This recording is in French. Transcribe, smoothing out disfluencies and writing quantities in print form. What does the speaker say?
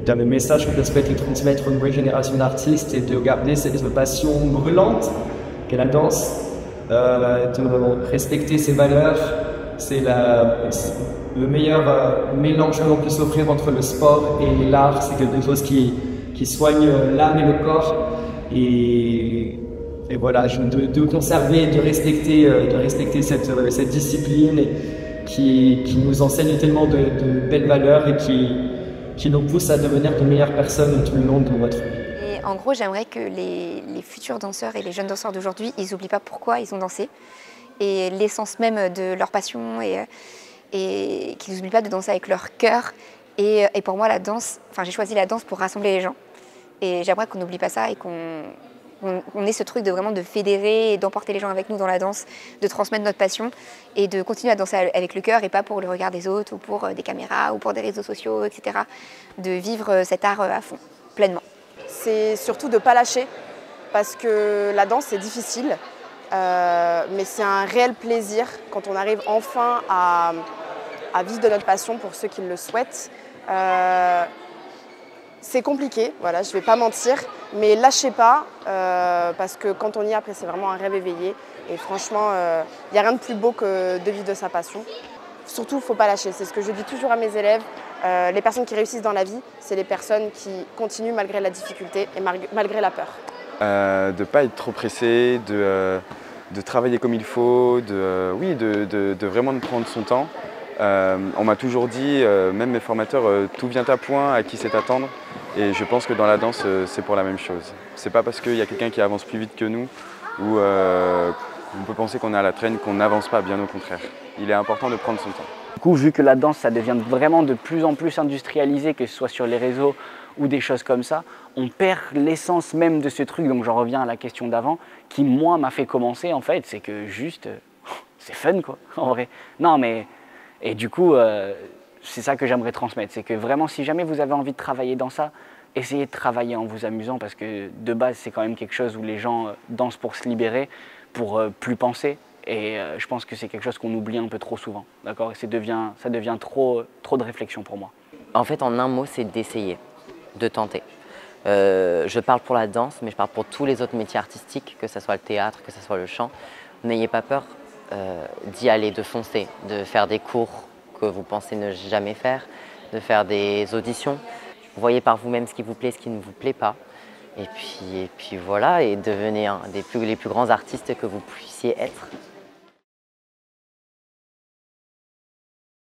Dans le message que je souhaite transmettre aux nouvelles générations d'artistes et de garder cette passion brûlante qu'est la danse, de respecter ses valeurs. C'est le meilleur mélange que l'on peut s'offrir entre le sport et l'art. C'est quelque chose qui soigne l'âme et le corps. Et voilà, de conserver, de respecter cette discipline qui nous enseigne tellement de belles valeurs et qui nous pousse à devenir de meilleures personnes tout le long de notre vie. Et en gros, j'aimerais que les futurs danseurs et les jeunes danseurs d'aujourd'hui, ils n'oublient pas pourquoi ils ont dansé et l'essence même de leur passion et qu'ils n'oublient pas de danser avec leur cœur. Et pour moi, la danse, j'ai choisi la danse pour rassembler les gens. Et j'aimerais qu'on n'oublie pas ça et qu'on ait ce truc de fédérer et d'emporter les gens avec nous dans la danse, de transmettre notre passion et de continuer à danser avec le cœur et pas pour le regard des autres ou pour des caméras ou pour des réseaux sociaux, etc. De vivre cet art à fond, pleinement. C'est surtout de ne pas lâcher parce que la danse c'est difficile, mais c'est un réel plaisir quand on arrive enfin à vivre de notre passion pour ceux qui le souhaitent. C'est compliqué, voilà, je ne vais pas mentir, mais lâchez pas, parce que quand on y est après, c'est vraiment un rêve éveillé. Et franchement, il n'y a rien de plus beau que de vivre de sa passion. Surtout, il ne faut pas lâcher, c'est ce que je dis toujours à mes élèves. Les personnes qui réussissent dans la vie, c'est les personnes qui continuent malgré la difficulté et malgré la peur. De ne pas être trop pressé, de travailler comme il faut, de vraiment prendre son temps. On m'a toujours dit, même mes formateurs, tout vient à point, à qui c'est attendre. Et je pense que dans la danse, c'est pour la même chose. C'est pas parce qu'il y a quelqu'un qui avance plus vite que nous ou on peut penser qu'on est à la traîne, qu'on n'avance pas, bien au contraire. Il est important de prendre son temps. Du coup, vu que la danse, ça devient vraiment de plus en plus industrialisé, que ce soit sur les réseaux ou des choses comme ça, on perd l'essence même de ce truc. Donc j'en reviens à la question d'avant, qui moi m'a fait commencer en fait, c'est que juste, c'est fun quoi, en vrai. Non mais, et du coup, c'est ça que j'aimerais transmettre, c'est que vraiment si jamais vous avez envie de travailler dans ça, essayez de travailler en vous amusant parce que de base c'est quand même quelque chose où les gens dansent pour se libérer, pour plus penser. Et je pense que c'est quelque chose qu'on oublie un peu trop souvent, d'accord? Et ça devient trop de réflexion pour moi. En fait, en un mot, c'est d'essayer, de tenter. Je parle pour la danse, mais je parle pour tous les autres métiers artistiques, que ce soit le théâtre, que ce soit le chant. N'ayez pas peur d'y aller, de foncer, de faire des cours que vous pensez ne jamais faire, de faire des auditions. Voyez par vous-même ce qui vous plaît, ce qui ne vous plaît pas. Et puis voilà, et devenez les plus grands artistes que vous puissiez être.